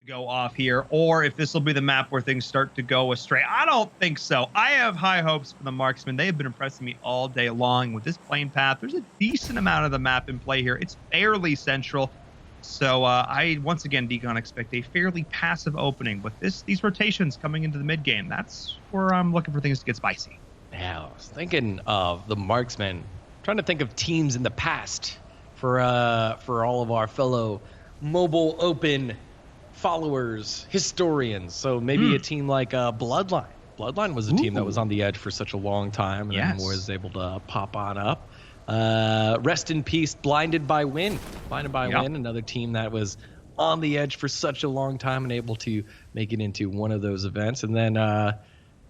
go off here, or if this will be the map where things start to go astray. I don't think so. I have high hopes for the marksmen. They have been impressing me all day long with this plane path. There's a decent amount of the map in play here. It's fairly central. So I, once again, Deacon, expect a fairly passive opening. But these rotations coming into the mid game, that's where I'm looking for things to get spicy. Yeah, I was thinking of the marksmen. Trying to think of teams in the past for all of our fellow mobile open followers, historians. So maybe a team like Bloodline. Bloodline was a team that was on the edge for such a long time and then was able to pop on up. Rest in peace, Blinded by Win. Blinded by Win, another team that was on the edge for such a long time and able to make it into one of those events. And then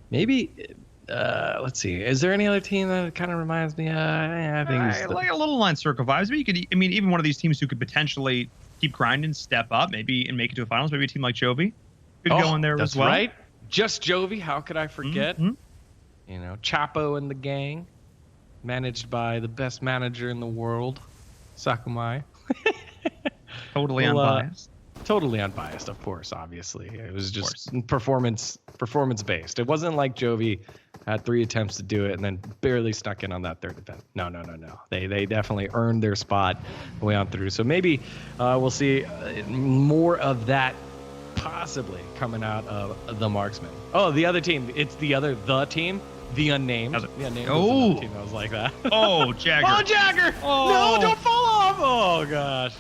maybe, let's see, is there any other team that kind of reminds me? I think like a little line circle vibes. But even one of these teams who could potentially keep grinding, step up, maybe and make it to a finals. Maybe a team like Jovi could go in there as well. That's right. Just Jovi. How could I forget? You know, Chapo and the gang, managed by the best manager in the world, Sakumai. Totally unbiased. Totally unbiased, of course. Obviously, it was just performance based. It wasn't like Jovi had 3 attempts to do it and then barely snuck in on that 3rd attempt. No. They definitely earned their spot the way on through. So maybe we'll see more of that possibly coming out of the marksman. Oh, the other team. It's the team. The unnamed. The unnamed team that was like that. Oh, Jagger. Oh, Jagger. Oh. No, don't fall off. Oh, gosh.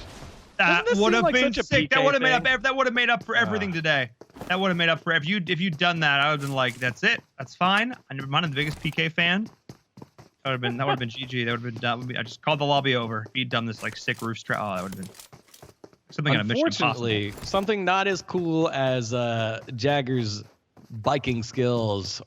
That would have been sick. That would have made up for everything today. That would have made up for if you'd done that. I would have been like, that's it. That's fine. I'm not the biggest PK fan. That would have been GG. That would have been. I just called the lobby over. If he'd done this like sick roof strat. Oh, that would have been something on a Mission Impossible. Something not as cool as Jagger's biking skills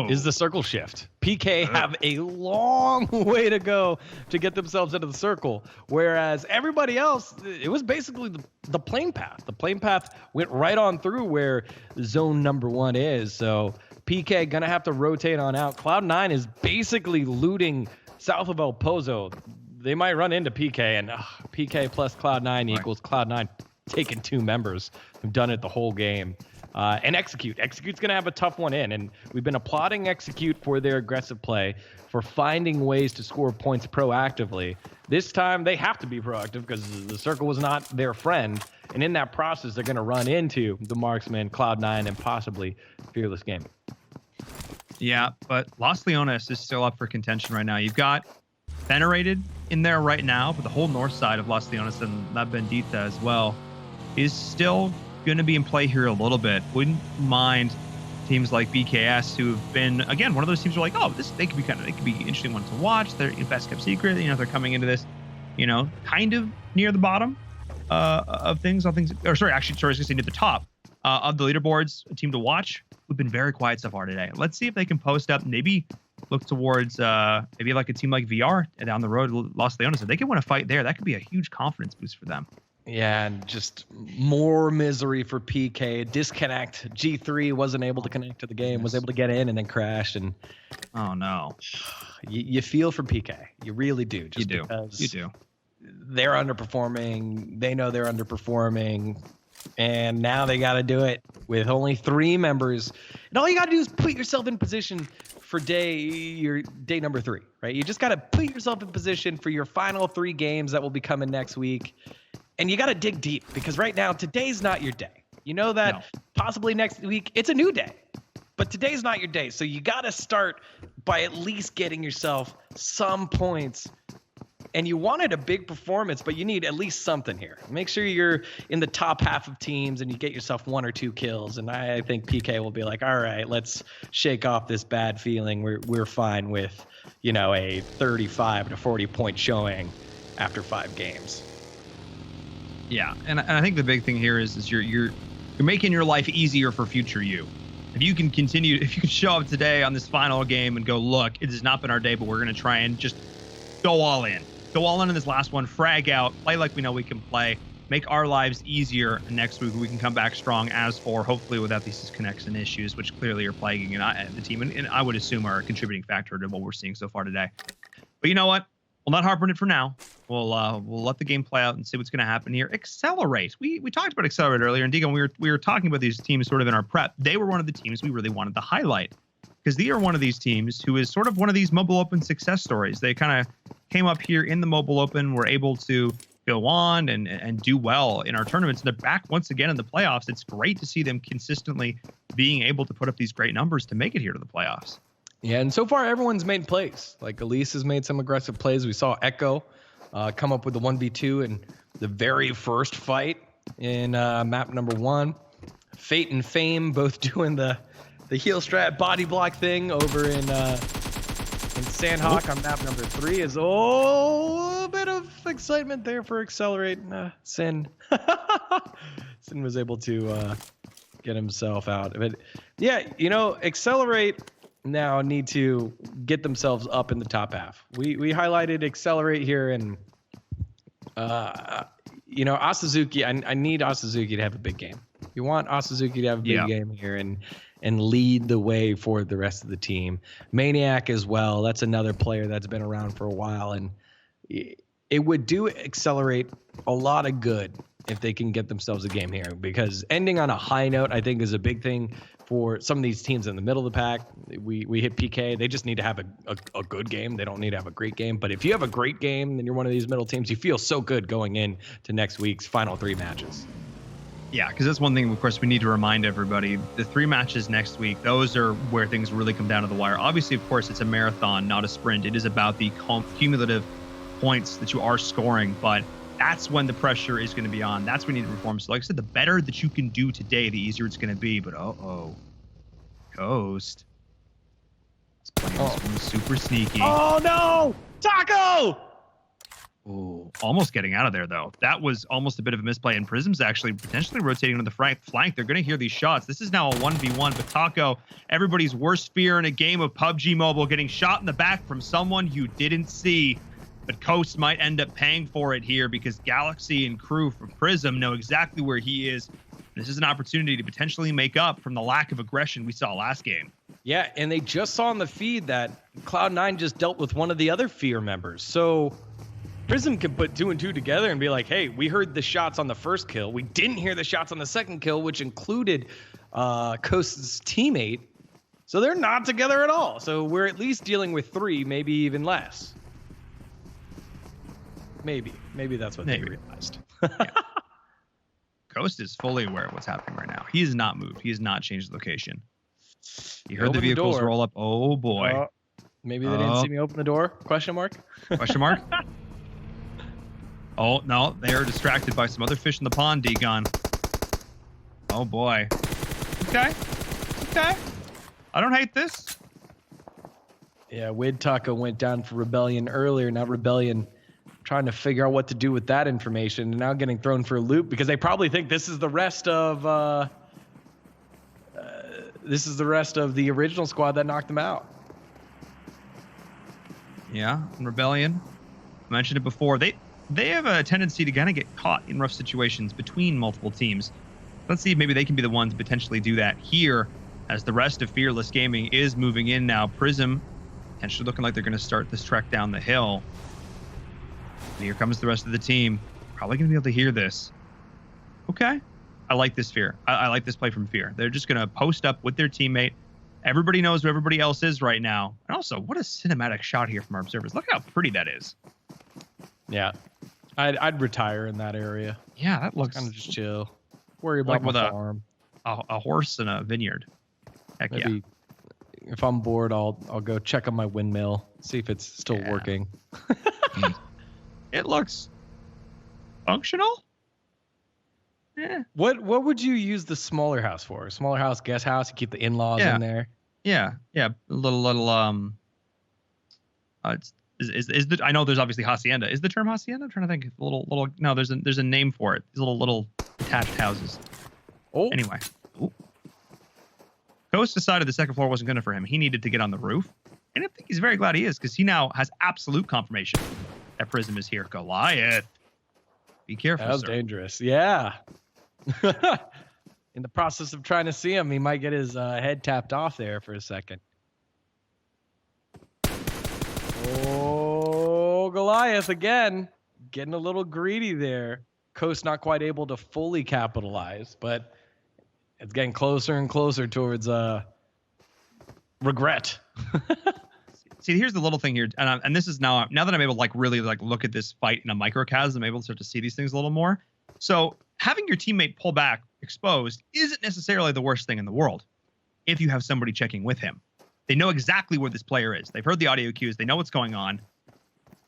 is the circle shift. PK have a long way to go to get themselves into the circle, whereas everybody else, it was basically the plane path. The plane path went right on through where zone number 1 is. So PK gonna have to rotate on out. Cloud9 is basically looting south of El Pozo. They might run into PK, and PK plus Cloud9 equals Cloud9 taking 2 members who've done it the whole game. And Execute's going to have a tough one in. And we've been applauding Execute for their aggressive play, for finding ways to score points proactively. This time, they have to be proactive because the circle was not their friend. And in that process, they're going to run into the marksman, Cloud9, and possibly Fearless Gaming. Yeah, but Los Leones is still up for contention right now. You've got Venerated in there right now, but the whole north side of Los Leones and La Bendita as well is still going to be in play here a little bit. Wouldn't mind teams like BKS, who have been, again, one of those teams who are like, oh, they could be interesting ones to watch. They're best kept secret. They're coming into this, kind of near the bottom of things. Sorry, I was going to say near the top of the leaderboards. A team to watch who've been very quiet so far today. Let's see if they can post up. Maybe look towards maybe like a team like VR down the road, Los Leones. If they can win a fight there, that could be a huge confidence boost for them. Yeah, and just more misery for PK. Disconnect. G3 wasn't able to connect to the game, was able to get in and then crashed. And oh, no. You feel for PK. You really do. You do. They're underperforming. They know they're underperforming. And now they got to do it with only 3 members. And all you got to do is put yourself in position for your day number 3, right? You just got to put yourself in position for your final 3 games that will be coming next week. And you got to dig deep because right now, today's not your day. You know that possibly next week, it's a new day. But today's not your day. So you got to start by at least getting yourself some points. And you wanted a big performance, but you need at least something here. Make sure you're in the top half of teams and you get yourself 1 or 2 kills. And I think PK will be like, all right, let's shake off this bad feeling. We're fine with, a 35 to 40 point showing after 5 games. Yeah, and I think the big thing here is you're making your life easier for future you. If you can show up today on this final game and go, look, it has not been our day, but we're going to try and just go all in. Go all in this last one, frag out, play like we know we can play, make our lives easier. And next week we can come back strong as for, hopefully without these disconnects and issues, which clearly are plaguing the team and I would assume are a contributing factor to what we're seeing so far today. But you know what? Well, not harping it for now. We'll let the game play out and see what's going to happen here. Accelerate. We talked about Accelerate earlier, and Deacon, we were talking about these teams sort of in our prep. They were one of the teams we really wanted to highlight because they are one of these teams who is sort of one of these Mobile Open success stories. They kind of came up here in the Mobile Open, were able to go on and do well in our tournaments. And they're back once again in the playoffs. It's great to see them consistently being able to put up these great numbers to make it here to the playoffs. Yeah, and so far everyone's made plays. Like Elise has made some aggressive plays. We saw Echo come up with the 1v2 in the very first fight in map number 1. Fate and Fame both doing the heel strat body block thing over in Sandhawk on map number 3. Is a bit of excitement there for Accelerate. Sin. Sin was able to get himself out. But yeah, Accelerate now need to get themselves up in the top half. We highlighted Accelerate here, and Asazuki. I need Asazuki to have a big game. You want Asazuki to have a big game here and lead the way for the rest of the team. Maniac as well. That's another player that's been around for a while, and it would do Accelerate a lot of good if they can get themselves a game here, because ending on a high note, I think, is a big thing for some of these teams in the middle of the pack. We hit PK. They just need to have a good game. They don't need to have a great game. But if you have a great game and you're one of these middle teams, you feel so good going in to next week's final 3 matches. Yeah, because that's one thing, of course, we need to remind everybody. The 3 matches next week, those are where things really come down to the wire. Obviously, of course, it's a marathon, not a sprint. It is about the cumulative points that you are scoring, but that's when the pressure is going to be on. That's when you need to perform. So like I said, the better that you can do today, the easier it's going to be. But Ghost. It's playing this one super sneaky. Oh no! Taco! Oh, almost getting out of there, though. That was almost a bit of a misplay. And Prism's actually potentially rotating on the flank. They're going to hear these shots. This is now a 1v1. But Taco, everybody's worst fear in a game of PUBG Mobile, getting shot in the back from someone you didn't see. But Coast might end up paying for it here because Galaxy and crew from Prism know exactly where he is. This is an opportunity to potentially make up from the lack of aggression we saw last game. Yeah, and they just saw on the feed that Cloud9 just dealt with one of the other Fear members. So Prism can put 2 and 2 together and be like, hey, we heard the shots on the first kill. We didn't hear the shots on the second kill, which included Coast's teammate. So they're not together at all. So we're at least dealing with 3, maybe even less. Maybe that's what they realized. Yeah. Ghost is fully aware of what's happening right now. He has not moved. He has not changed location. You heard the vehicles roll up. Oh boy. Maybe they didn't see me open the door? Question mark? Question mark? Oh no, they are distracted by some other fish in the pond, Degon. Oh boy. Okay. I don't hate this. Yeah, Wid Taco went down for Rebellion earlier. Now Rebellion trying to figure out what to do with that information, and now getting thrown for a loop because they probably think this is the rest of the original squad that knocked them out. Yeah, and Rebellion, I mentioned it before, they have a tendency to kind of get caught in rough situations between multiple teams. Let's see if maybe they can be the ones to potentially do that here as the rest of Fearless Gaming is moving in now. Prism potentially looking like they're going to start this trek down the hill. And here comes the rest of the team. Probably going to be able to hear this. Okay. I like this Fear. I like this play from Fear. They're just going to post up with their teammate. Everybody knows where everybody else is right now. And also, what a cinematic shot here from our observers. Look how pretty that is. Yeah. I'd retire in that area. Yeah, that looks kind of just chill. Worry about my farm. A horse and a vineyard. Heck Maybe if I'm bored, I'll go check on my windmill, see if it's still working. It looks functional. Yeah. What would you use the smaller house for? Smaller house, guest house. You keep the in-laws in there. Yeah. A little I know there's obviously hacienda. Is the term hacienda? I'm trying to think. Little. No, there's a name for it. These little attached houses. Oh. Anyway. Ooh. Ghost decided the second floor wasn't good enough for him. He needed to get on the roof, and I think he's very glad he is because he now has absolute confirmation that Prism is here. Goliath. Be careful, That was sir. dangerous. Yeah. In the process of trying to see him, he might get his head tapped off there for a second. Oh, Goliath again, getting a little greedy there. Coast not quite able to fully capitalize, but it's getting closer and closer towards regret. See, here's the little thing here, and this is now that I'm able to like really like look at this fight in a microcosm, I'm able to start to see these things a little more. So having your teammate pull back exposed isn't necessarily the worst thing in the world if you have somebody checking with him. They know exactly where this player is. They've heard the audio cues. They know what's going on.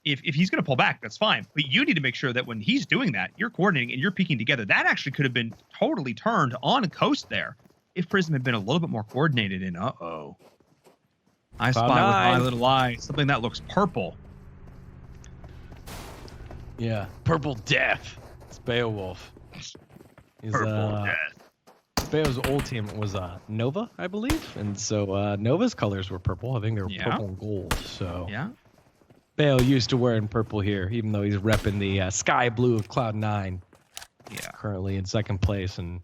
If he's going to pull back, that's fine. But you need to make sure that when he's doing that, you're coordinating and you're peeking together. That actually could have been totally turned on Coast there if Prism had been a little bit more coordinated. And I spy with my little eye something that looks purple. Yeah, purple death. It's Beowulf. Purple death. Beo's old team was Nova, I believe, and so Nova's colors were purple. I think they were purple and gold. So yeah. Bale used to wearing purple here, even though he's repping the sky blue of Cloud9. Yeah. Currently in second place. And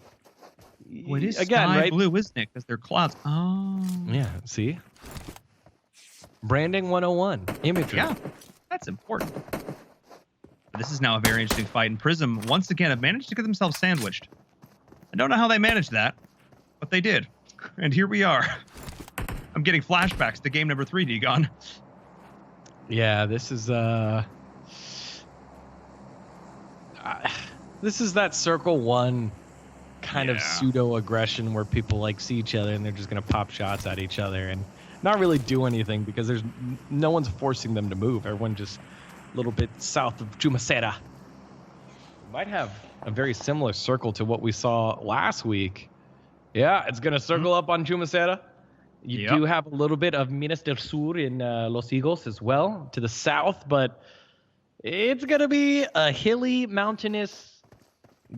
what is again, sky blue, isn't it? Because they're clouds. Oh. Yeah, see? Branding 101. Imagery. Yeah, that's important. This is now a very interesting fight. And Prism, once again, have managed to get themselves sandwiched. I don't know how they managed that, but they did. And here we are. I'm getting flashbacks to game number 3, Degon. Yeah, this is that Circle 1 kind of pseudo aggression where people like see each other and they're just gonna pop shots at each other and not really do anything because there's no one's forcing them to move. Everyone just a little bit south of Chumacera. Might have a very similar circle to what we saw last week. Yeah, it's gonna circle up on Chumacera. You do have a little bit of Minas del Sur in Los Higos as well to the south, but it's going to be a hilly, mountainous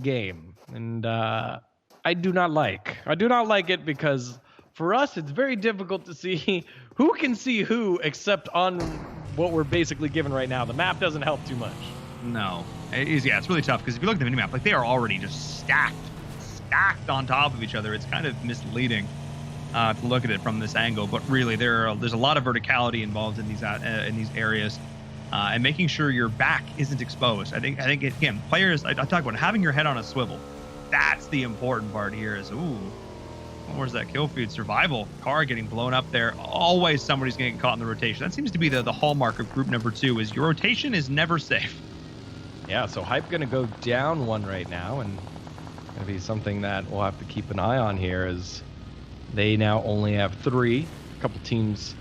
game. And I do not like it because for us, it's very difficult to see who can see who except on what we're basically given right now. The map doesn't help too much. No. It's really tough because if you look at the minimap, like they are already just stacked on top of each other. It's kind of misleading. To look at it from this angle, but really there's a lot of verticality involved in these areas, and making sure your back isn't exposed. I think again, players. I talk about having your head on a swivel. That's the important part here. Is where's that kill feed? Survival car getting blown up there. Always somebody's getting caught in the rotation. That seems to be the hallmark of group number 2. Is your rotation is never safe. Yeah. So Hype gonna go down 1 right now, and gonna be something that we'll have to keep an eye on here as. They now only have 3. A couple teams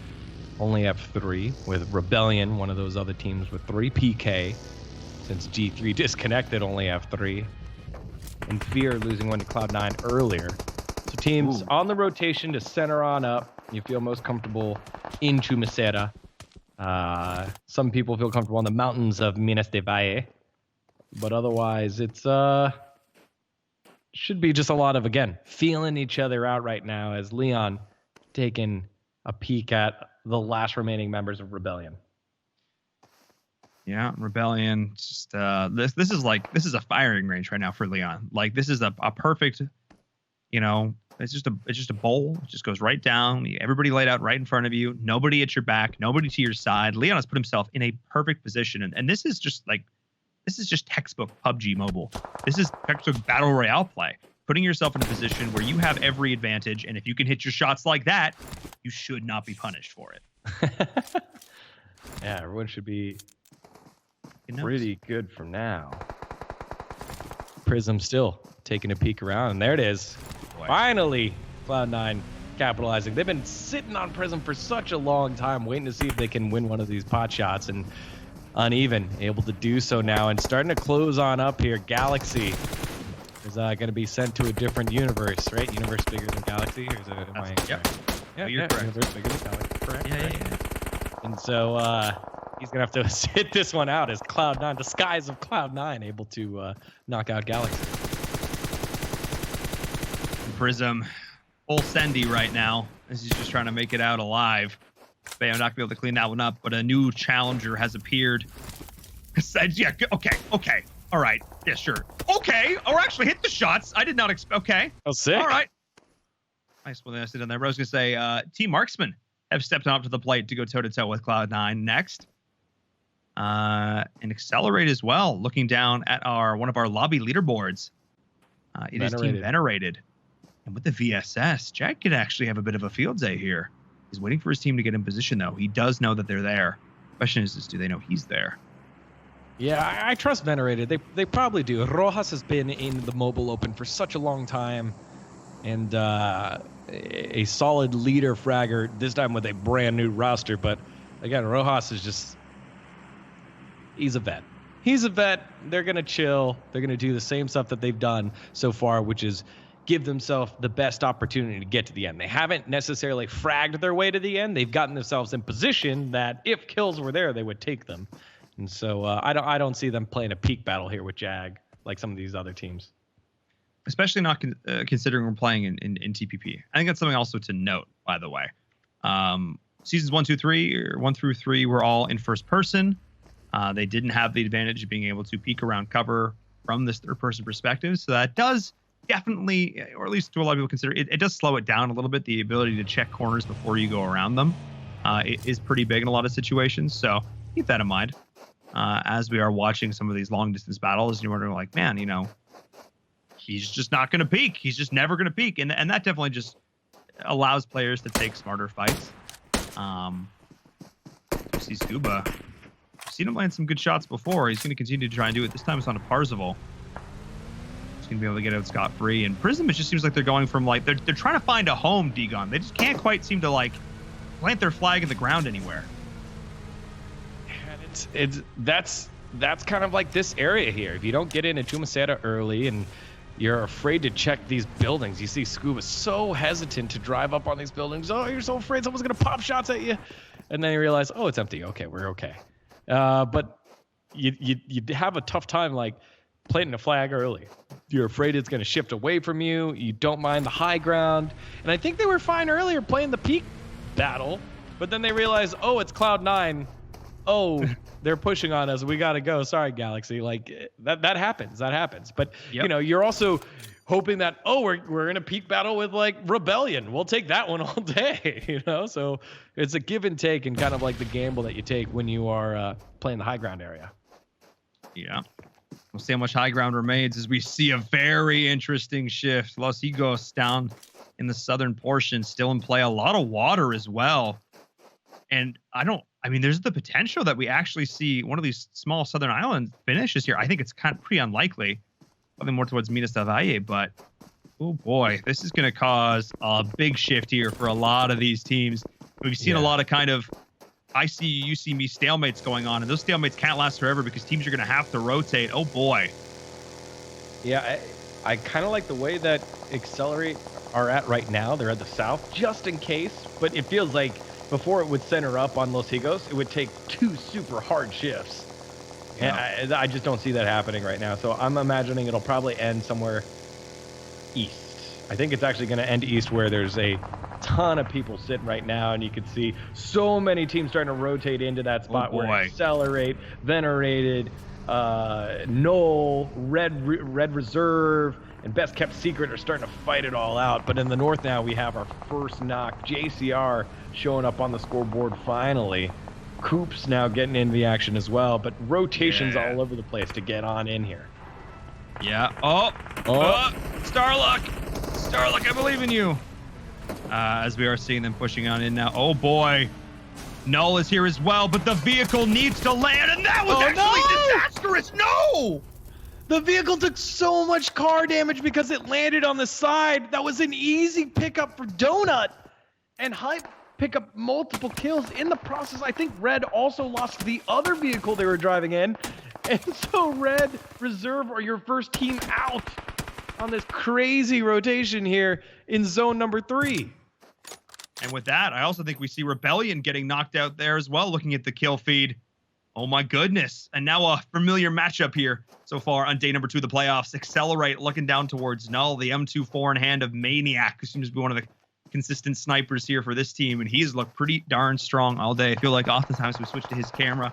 only have 3, with Rebellion, one of those other teams, with 3. PK, since G3 disconnected, only have 3. And Fear losing 1 to Cloud9 earlier. So teams on the rotation to center on up. You feel most comfortable in Chumacera. Some people feel comfortable on the mountains of Minas de Valle. But otherwise, it's... should be just a lot of, again, feeling each other out right now as Leon taking a peek at the last remaining members of Rebellion. Yeah, Rebellion. Just this is a firing range right now for Leon. Like this is a perfect, it's just a bowl. It just goes right down. Everybody laid out right in front of you. Nobody at your back. Nobody to your side. Leon has put himself in a perfect position, and this is just like. This is just textbook PUBG Mobile. This is textbook Battle Royale play. Putting yourself in a position where you have every advantage, and if you can hit your shots like that, you should not be punished for it. Yeah, everyone should be pretty good for now. Prism still taking a peek around, and there it is. Boy. Finally, Cloud9 capitalizing. They've been sitting on Prism for such a long time, waiting to see if they can win one of these pot shots, and Uneven able to do so now and starting to close on up here. Galaxy is going to be sent to a different universe, right? Universe bigger than Galaxy? Or is it, Yeah, you're correct. Universe bigger than Galaxy. Correct. Yeah. And so he's going to have to sit this one out as Cloud9, the skies of Cloud9, able to knock out Galaxy. Prism, full Sendy right now as he's just trying to make it out alive. Bayo not going to be able to clean that one up, but a new challenger has appeared. Said, yeah, okay, all right, yeah, sure. Okay, or actually hit the shots. I did not expect, okay. Oh, sick. All right. Nice one I sit on there. But I was going to say, Team Marksman have stepped up to the plate to go toe-to-toe with Cloud9 next. And Accelerate as well, looking down at one of our lobby leaderboards. It is Team Venerated. And with the VSS, Jack could actually have a bit of a field day here. He's waiting for his team to get in position, though. He does know that they're there. Question is do they know he's there? Yeah, I trust Venerated. They probably do. Rojas has been in the Mobile Open for such a long time. And a solid leader fragger, this time with a brand new roster. But again, Rojas is just... he's a vet. He's a vet. They're going to chill. They're going to do the same stuff that they've done so far, which is give themselves the best opportunity to get to the end. They haven't necessarily fragged their way to the end. They've gotten themselves in position that if kills were there, they would take them. And so I don't see them playing a peak battle here with Jag like some of these other teams. Especially not considering we're playing in TPP. I think that's something also to note, by the way. Seasons 1, 2, 3, or 1 through 3 were all in first person. They didn't have the advantage of being able to peek around cover from this third-person perspective. So that does definitely, or at least to a lot of people consider, it does slow it down a little bit. The ability to check corners before you go around them is pretty big in a lot of situations. So keep that in mind as we are watching some of these long-distance battles. And you're wondering, like, man, you know, he's just not going to peek. He's just never going to peek. And that definitely just allows players to take smarter fights. You see Scuba. Seen him land some good shots before. He's going to continue to try and do it. This time it's on a Parzival. He's going to be able to get out scot-free. And Prism, it just seems like they're going from, like, they're trying to find a home, Degon. They just can't quite seem to, like, plant their flag in the ground anywhere. And that's kind of like this area here. If you don't get into Tumaseta early and you're afraid to check these buildings, you see Scuba so hesitant to drive up on these buildings. Oh, you're so afraid someone's going to pop shots at you. And then you realize, oh, it's empty. Okay, we're okay. But you have a tough time, like, planting a flag early. You're afraid it's going to shift away from you. You don't mind the high ground. And I think they were fine earlier playing the peak battle, but then they realized, oh, it's Cloud9. Oh, they're pushing on us. We got to go. Sorry, Galaxy. Like, that happens. That happens. But, you know, you're also hoping that, oh, we're in a peak battle with, like, Rebellion. We'll take that one all day, you know? So it's a give and take and kind of like the gamble that you take when you are playing the high ground area. Yeah. We'll see how much high ground remains as we see a very interesting shift. Los Higos down in the southern portion, still in play. A lot of water as well. And I mean, there's the potential that we actually see one of these small southern islands finish this year. I think it's kind of pretty unlikely. Probably more towards Minas del Valle, but oh boy, this is going to cause a big shift here for a lot of these teams. We've seen a lot of kind of I see you, you see me stalemates going on, and those stalemates can't last forever because teams are going to have to rotate. Oh boy. Yeah, I kind of like the way that Accelerate are at right now. They're at the south, just in case, but it feels like before it would center up on Los Higos, it would take 2 super hard shifts. Yeah. And I just don't see that happening right now. So I'm imagining it'll probably end somewhere east. I think it's actually going to end east where there's a ton of people sitting right now, and you can see so many teams starting to rotate into that spot where Accelerate, Venerated, Knoll, Red Reserve, and Best Kept Secret are starting to fight it all out. But in the north now, we have our first knock. JCR showing up on the scoreboard finally. Coops now getting into the action as well, but rotations all over the place to get on in here. Yeah. Starluck, I believe in you. As we are seeing them pushing on in now. Oh boy. Null is here as well, but the vehicle needs to land, and that was disastrous. No! The vehicle took so much car damage because it landed on the side. That was an easy pickup for Donut. And Hype pick up multiple kills in the process. I think Red also lost the other vehicle they were driving in. And so Red Reserve are your first team out on this crazy rotation here in zone number 3. And with that, I also think we see Rebellion getting knocked out there as well, looking at the kill feed. Oh my goodness. And now a familiar matchup here so far on day number 2 of the playoffs. Accelerate looking down towards Null, the M24 in hand of Maniac, who seems to be one of the consistent snipers here for this team, and he's looked pretty darn strong all day. I feel like oftentimes we switch to his camera,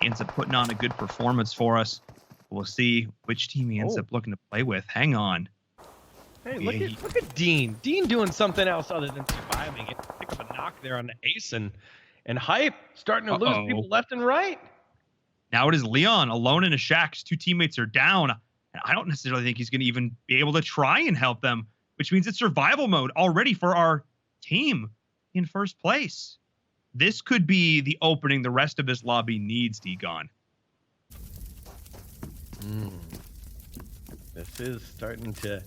he ends up putting on a good performance for us. We'll see which team he ends up looking to play with. Hang on. Hey, look at Dean. Dean doing something else other than surviving. He pick up a knock there on the ace, and Hype starting to lose people left and right. Now it is Leon alone in a shack. His two teammates are down. And I don't necessarily think he's going to even be able to try and help them, which means it's survival mode already for our team in first place. This could be the opening the rest of this lobby needs, D-Gon. This is starting to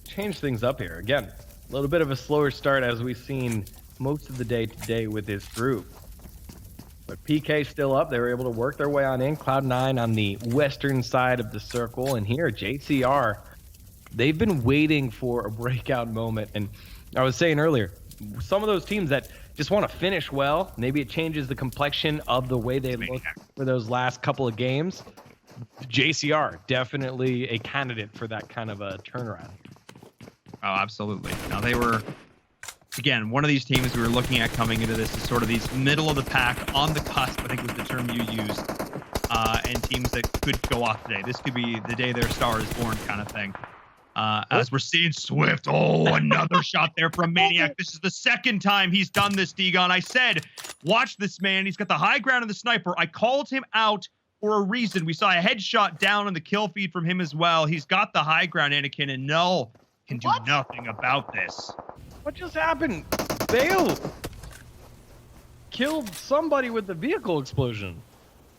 change things up here. Again, a little bit of a slower start as we've seen most of the day today with this group. But PK still up. They were able to work their way on in. Cloud9 on the western side of the circle. And here, JCR, they've been waiting for a breakout moment. And I was saying earlier, some of those teams that just want to finish well, maybe it changes the complexion of the way they look for those last couple of games. JCR, definitely a candidate for that kind of a turnaround. Oh, absolutely. Now they were, again, one of these teams we were looking at coming into this is sort of these middle of the pack, on the cusp, I think was the term you used, and teams that could go off today. This could be the day their star is born kind of thing. As we're seeing Swift, another shot there from Maniac. This is the second time he's done this, D-Gon. I said, watch this man. He's got the high ground and the sniper. I called him out for a reason. We saw a headshot down on the kill feed from him as well. He's got the high ground, Anakin, and Null can do nothing about this. What just happened? Bale killed somebody with the vehicle explosion.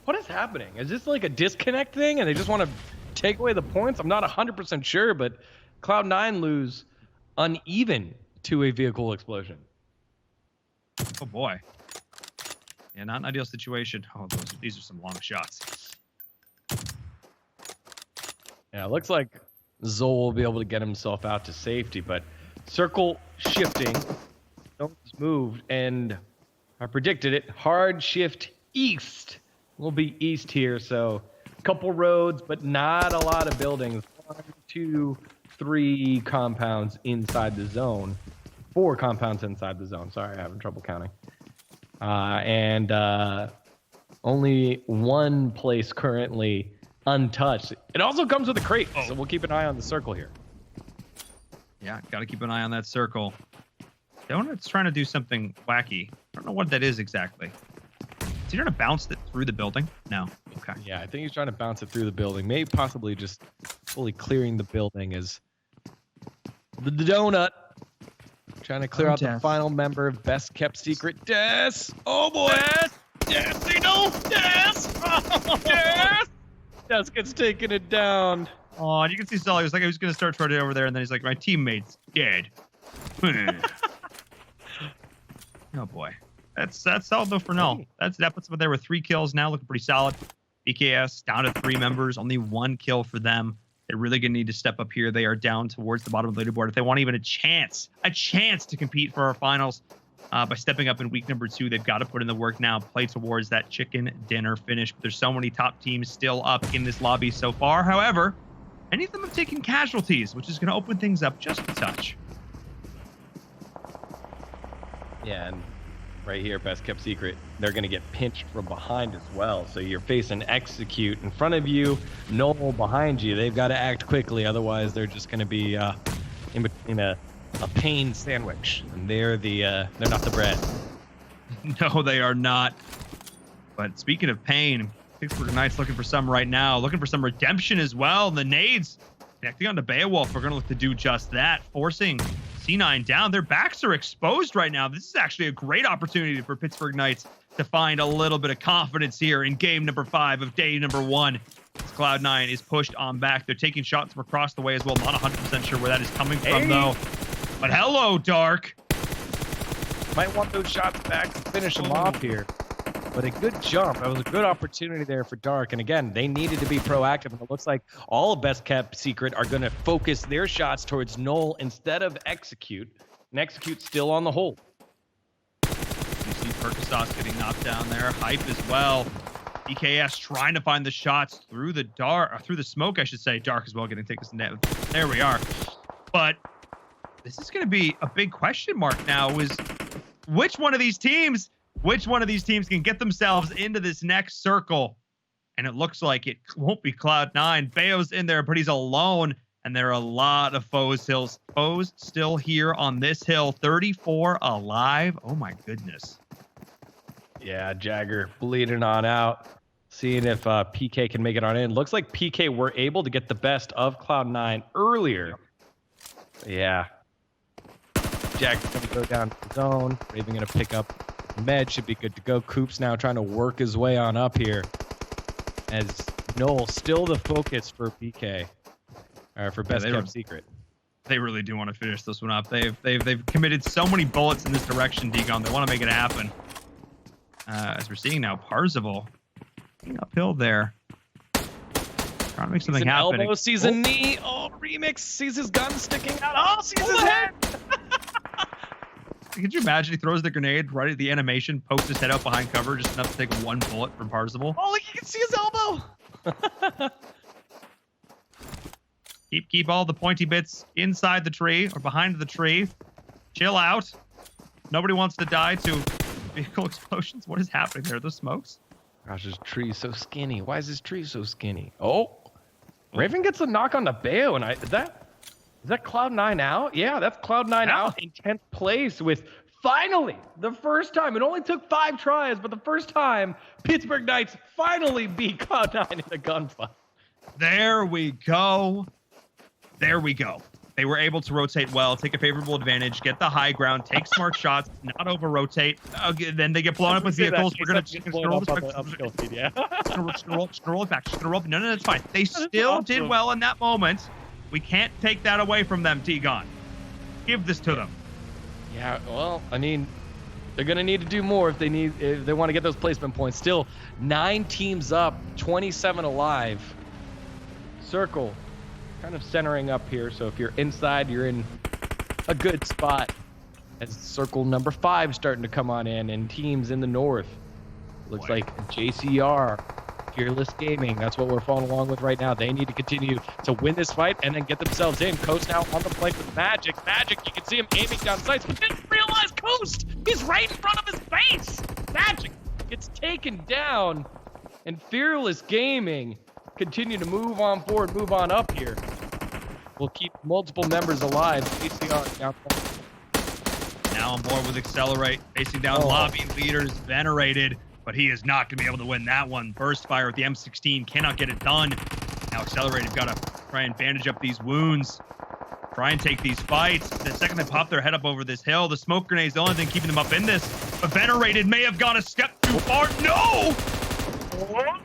What is happening? Is this like a disconnect thing and they just want to take away the points? I'm not 100% sure, but Cloud9 lose uneven to a vehicle explosion. Oh boy. Yeah, not an ideal situation. Oh, these are some long shots. Yeah, it looks like Zol will be able to get himself out to safety, but circle shifting. Stone's moved, and I predicted it. Hard shift east. We'll be east here, so a couple roads, but not a lot of buildings. 1, 2, 3 compounds inside the zone. 4 compounds inside the zone. Sorry, I'm having trouble counting. And only one place currently untouched. It also comes with a crate, so we'll keep an eye on the circle here. Yeah, got to keep an eye on that circle. Donut's trying to do something wacky. I don't know what that is exactly. Is he trying to bounce it through the building? No. Okay. Yeah, I think he's trying to bounce it through the building. Maybe possibly just fully clearing the building as the donut trying to clear out the final member of Best Kept Secret. Des! Oh boy! Des! No! Des! Oh, Des! Des gets taken it down. Oh, and you can see Sully was like, he was going to start trying over there, and then he's like, my teammate's dead. Oh boy. That's solid though for Null. That puts him there with 3 kills now, looking pretty solid. BKS down to 3 members, only 1 kill for them. They're really going to need to step up here. They are down towards the bottom of the leaderboard. If they want even a chance to compete for our finals by stepping up in week number 2, they've got to put in the work now, play towards that chicken dinner finish. But there's so many top teams still up in this lobby so far. However, any of them have taken casualties, which is going to open things up just a touch. Yeah, and right here, Best Kept Secret, they're going to get pinched from behind as well. So you're facing Execute in front of you, Noel behind you. They've got to act quickly, otherwise they're just going to be in between a pain sandwich. And they're not the bread. No, they are not. But speaking of pain, Pittsburgh Knights looking for some right now, looking for some redemption as well. The nades connecting onto Beowulf. We're going to look to do just that, forcing C9 down. Their backs are exposed right now. This is actually a great opportunity for Pittsburgh Knights to find a little bit of confidence here in game number 5 of day number 1. As Cloud9 is pushed on back. They're taking shots from across the way as well. Not 100% sure where that is coming from, though. But hello, Dark. Might want those shots back to finish them off here. But a good jump. That was a good opportunity there for Dark. And again, they needed to be proactive. And it looks like all of Best Kept Secret are going to focus their shots towards Null instead of Execute. And Execute still on the hold. You see Perkasauce getting knocked down there. Hype as well. BKS trying to find the shots through the through the smoke, I should say. Dark as well getting taken to net. There we are. But this is going to be a big question mark now. Is which one of these teams can get themselves into this next circle? And it looks like it won't be Cloud9. Bayo's in there, but he's alone. And there are a lot of foes still here on this hill. 34 alive. Oh my goodness. Yeah, Jagger bleeding on out. Seeing if PK can make it on in. Looks like PK were able to get the best of Cloud9 earlier. Yeah. Jack's going to go down to the zone. Raven going to pick up Med. Should be good to go. Coop's now trying to work his way on up here. As Noel still the focus for PK. For best kept secret. They really do want to finish this one up. They've committed so many bullets in this direction, Degon. They want to make it happen. As we're seeing now, Parzival uphill there. Trying to make something happen. Elbow, sees a knee. Oh, Remix sees his gun sticking out. Oh, sees his head. Could you imagine he throws the grenade right at the animation, pokes his head out behind cover, just enough to take one bullet from Parzival? Oh, look, you can see his elbow. Keep all the pointy bits inside the tree or behind the tree. Chill out. Nobody wants to die to vehicle explosions. What is happening there? The smokes? Gosh, this tree's so skinny. Why is this tree so skinny? Oh, Raven gets a knock on the Bayo, and is that Cloud9 out? Yeah, that's Cloud9 out in 10th place with finally the first time. It only took 5 tries, but the first time Pittsburgh Knights finally beat Cloud9 in a gunfight. There we go. There we go. They were able to rotate well, take a favorable advantage, get the high ground, take smart shots, not over-rotate. Then they get blown up with vehicles. We're going to roll it back. She's going to roll. No, that's fine. They still did well in that moment. We can't take that away from them, T-Gon. Give this to them. Yeah, well, I mean, they're going to need to do more if they want to get those placement points. Still, 9 teams up, 27 alive. Circle. Kind of centering up here, so if you're inside, you're in a good spot. As circle number 5 starting to come on in, and teams in the north. Looks like JCR, Fearless Gaming. That's what we're following along with right now. They need to continue to win this fight and then get themselves in. Coast now on the flank with Magic. Magic, you can see him aiming down sights, but didn't realize Coast. He's right in front of his face. Magic gets taken down, and Fearless Gaming continue to move on forward, move on up here. We'll keep multiple members alive. ACR down. Now on board with Accelerate, facing down lobby leaders, Venerated, but he is not going to be able to win that one. Burst fire with the M16 cannot get it done. Now Accelerated got to try and bandage up these wounds, try and take these fights. The second they pop their head up over this hill, the smoke grenade is the only thing keeping them up in this. But Venerated may have gone a step too far. No!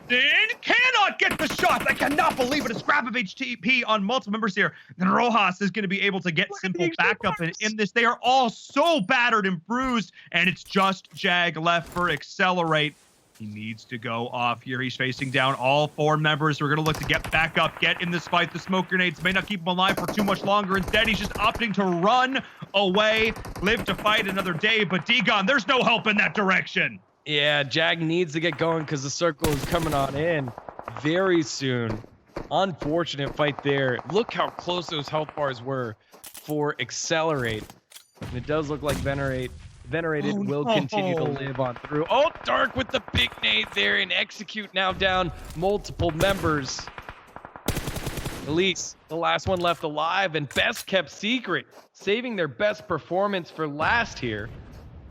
Then cannot get the shot. I cannot believe it. A scrap of HTP on multiple members here. Then Rojas is going to be able to get simple backup in this. They are all so battered and bruised, and it's just Jag left for Accelerate. He needs to go off here. He's facing down all 4 members who are going to look to get back up, get in this fight. The smoke grenades may not keep him alive for too much longer. Instead, he's just opting to run away, live to fight another day. But Degon, there's no help in that direction. Yeah, Jag needs to get going because the circle is coming on in very soon. Unfortunate fight there. Look how close those health bars were for Accelerate. And it does look like Venerated will continue to live on through. Oh, Dark with the big nade there, and Execute now down multiple members. Elise, the last one left alive, and best kept secret, saving their best performance for last here.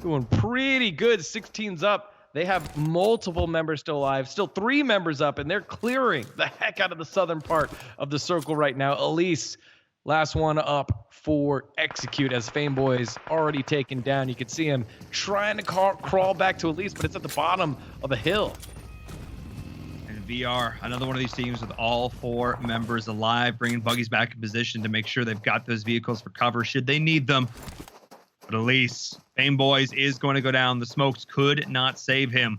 Doing pretty good. 16's up. They have multiple members still alive. Still 3 members up, and they're clearing the heck out of the southern part of the circle right now. Elise, last one up for Execute as Fameboy's already taken down. You can see him trying to crawl back to Elise, but it's at the bottom of a hill. And VR, another one of these teams with all 4 members alive, bringing buggies back in position to make sure they've got those vehicles for cover should they need them. But Elise, Fameboys is going to go down. The smokes could not save him.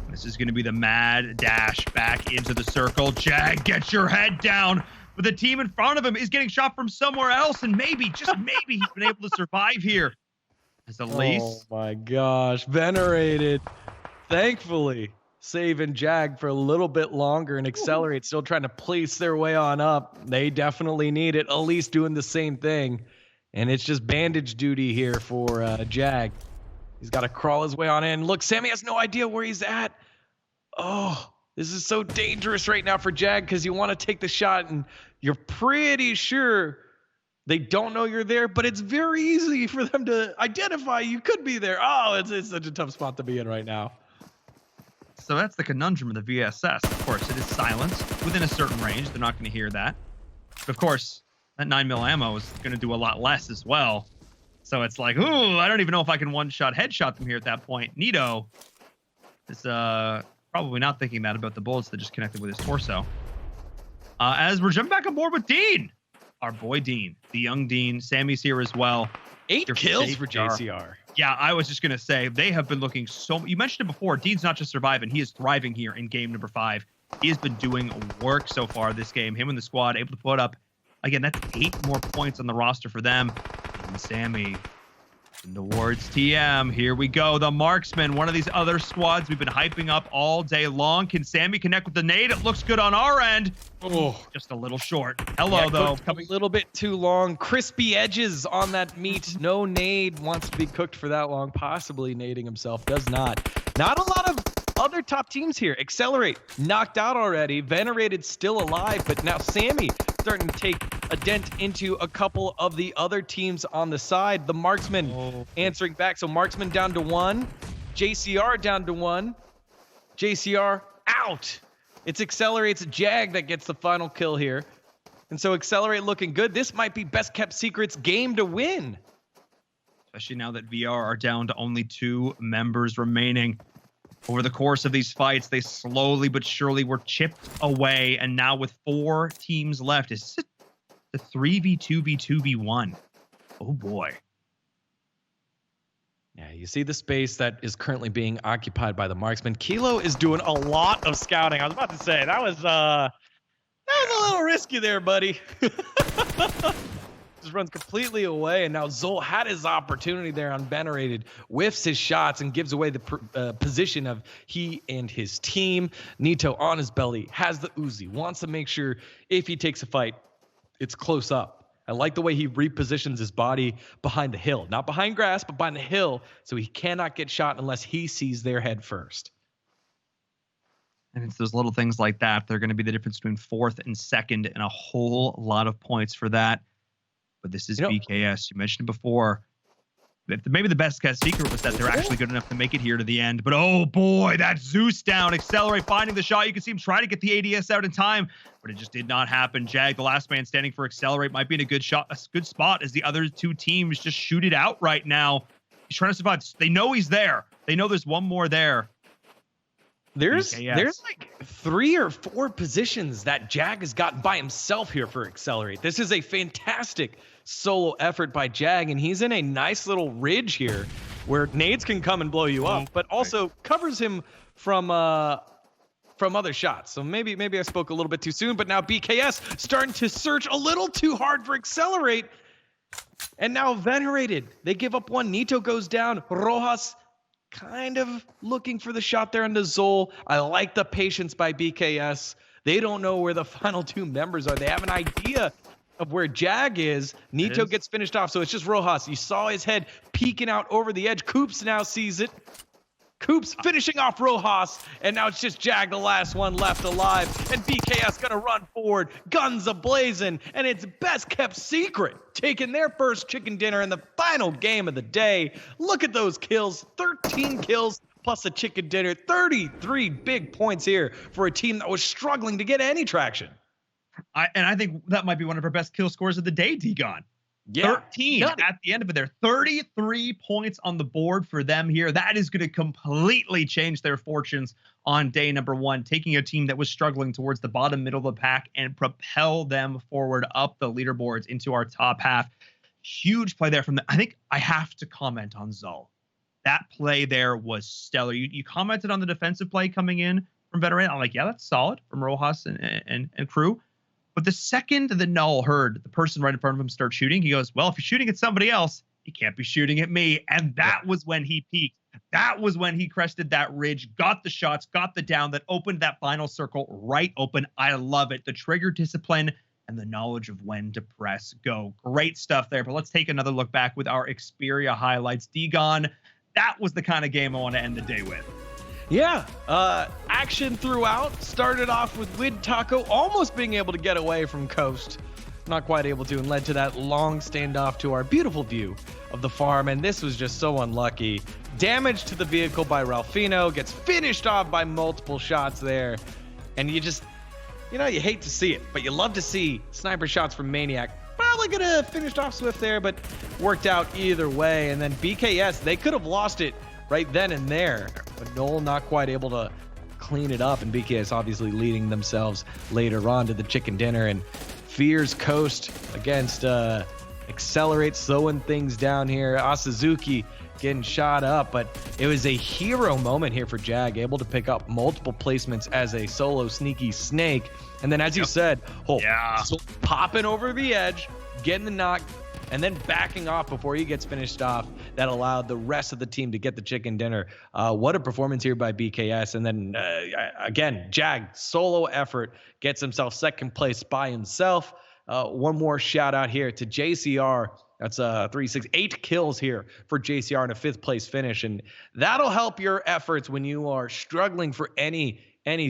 This is going to be the mad dash back into the circle. Jag, get your head down. But the team in front of him is getting shot from somewhere else, and maybe, just maybe, he's been able to survive here. As Elise. Oh my gosh, Venerated, thankfully, saving Jag for a little bit longer, and Accelerate still trying to place their way on up. They definitely need it. Elise doing the same thing. And it's just bandage duty here for Jag. He's got to crawl his way on in. Look, Sammy has no idea where he's at. Oh, this is so dangerous right now for Jag because you want to take the shot and you're pretty sure they don't know you're there, but it's very easy for them to identify you could be there. Oh, it's such a tough spot to be in right now. So that's the conundrum of the VSS. Of course, it is silenced within a certain range. They're not going to hear that. But of course, that 9mm ammo is going to do a lot less as well. So it's like, ooh, I don't even know if I can one-shot headshot them here at that point. Nito is probably not thinking that about the bullets that just connected with his torso. As we're jumping back on board with Dean. Our boy Dean, the young Dean. Sammy's here as well. 8 kills for JCR. Yeah, I was just going to say, they have been looking so... You mentioned it before. Dean's not just surviving. He is thriving here in game number 5. He has been doing work so far this game. Him and the squad able to put up, again, that's 8 more points on the roster for them. And Sammy towards TM. Here we go. The marksman, one of these other squads we've been hyping up all day long. Can Sammy connect with the nade? It looks good on our end. Oh, just a little short. Hello, though. Coming a little bit too long. Crispy edges on that meat. No nade wants to be cooked for that long. Possibly nading himself. Does not. Not a lot of other top teams here. Accelerate knocked out already. Venerated still alive, but now Sammy starting to take a dent into a couple of the other teams on the side. The marksman answering back. So marksman down to 1. JCR down to 1. JCR out. It's Accelerate's Jag that gets the final kill here. And so Accelerate looking good. This might be best kept secret's game to win. Especially now that VR are down to only 2 members remaining. Over the course of these fights, they slowly but surely were chipped away. And now with 4 teams left, is this a 3v2v2v1? Oh boy. Yeah, you see the space that is currently being occupied by the marksman. Kilo is doing a lot of scouting. I was about to say, that was a little risky there, buddy. Just runs completely away, and now Zol had his opportunity there on Venerated, whiffs his shots and gives away the position of he and his team. Nito on his belly, has the Uzi, wants to make sure if he takes a fight, it's close up. I like the way he repositions his body behind the hill, not behind grass, but behind the hill, so he cannot get shot unless he sees their head first. And it's those little things like that. They're going to be the difference between 4th and 2nd, and a whole lot of points for that. But this is BKS. You mentioned it before. Maybe the best kept secret was that they're actually good enough to make it here to the end. But oh boy, that Zeus down. Accelerate finding the shot. You can see him try to get the ADS out in time, but it just did not happen. Jag, the last man standing for Accelerate, might be in a good spot as the other 2 teams just shoot it out right now. He's trying to survive. They know he's there. They know there's one more there. There's like 3 or 4 positions that Jag has gotten by himself here for Accelerate. This is a fantastic solo effort by Jag, and he's in a nice little ridge here where nades can come and blow you up, but also covers him from other shots. So maybe I spoke a little bit too soon, but now BKS starting to search a little too hard for Accelerate. And now Venerated, they give up 1. Nito goes down. Rojas kind of looking for the shot there into Zol. I like the patience by BKS. They don't know where the final 2 members are. They have an idea of where Jag is. Nito gets finished off, so it's just Rojas. You saw his head peeking out over the edge. Coops now sees it. Coops finishing off Rojas, and now it's just Jag, the last one left alive. And BKS gonna run forward, guns a-blazing, and it's best kept secret, taking their first chicken dinner in the final game of the day. Look at those kills, 13 kills plus a chicken dinner, 33 big points here for a team that was struggling to get any traction. I think that might be one of our best kill scores of the day, D-Gon. Yeah, 13 at the end of it there. 33 points on the board for them here. That is going to completely change their fortunes on day number 1, taking a team that was struggling towards the bottom middle of the pack and propel them forward up the leaderboards into our top half. Huge play there from the... I think I have to comment on Zol. That play there was stellar. You commented on the defensive play coming in from Veteran. I'm like, yeah, that's solid from Rojas and crew. But the second the Null heard the person right in front of him start shooting, he goes, well, if you're shooting at somebody else, you can't be shooting at me. And that was when he peaked. That was when he crested that ridge, got the shots, got the down, that opened that final circle right open. I love it. The trigger discipline and the knowledge of when to press go. Great stuff there. But let's take another look back with our Xperia highlights. D-Gon, that was the kind of game I want to end the day with. Yeah, action throughout. Started off with Wid Taco almost being able to get away from Coast. not quite able to, and led to that long standoff to our beautiful view of the farm. And this was just so unlucky. Damage to the vehicle by Ralphino, gets finished off by multiple shots there. And you just, you hate to see it, but you love to see sniper shots from Maniac. Probably could have finished off Swift there, but worked out either way. And then BKS, they could have lost it right then and there, but Noel not quite able to clean it up, and BKS obviously leading themselves later on to the chicken dinner. And Fears Coast against Accelerate, slowing things down here. Asuzuki getting shot up, but it was a hero moment here for Jag, able to pick up multiple placements as a solo sneaky snake. And then, as you said, so popping over the edge, getting the knock, and then backing off before he gets finished off. That allowed the rest of the team to get the chicken dinner. What a performance here by BKS. And then, again, Jag, solo effort, gets himself second place by himself. One more shout out here to JCR. That's 8 kills here for JCR in a 5th place finish. And that'll help your efforts when you are struggling for any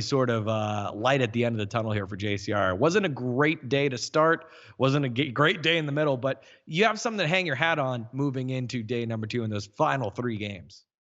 sort of light at the end of the tunnel here for JCR. It wasn't a great day to start, wasn't a great day in the middle, but you have something to hang your hat on moving into day number 2 in those final 3 games.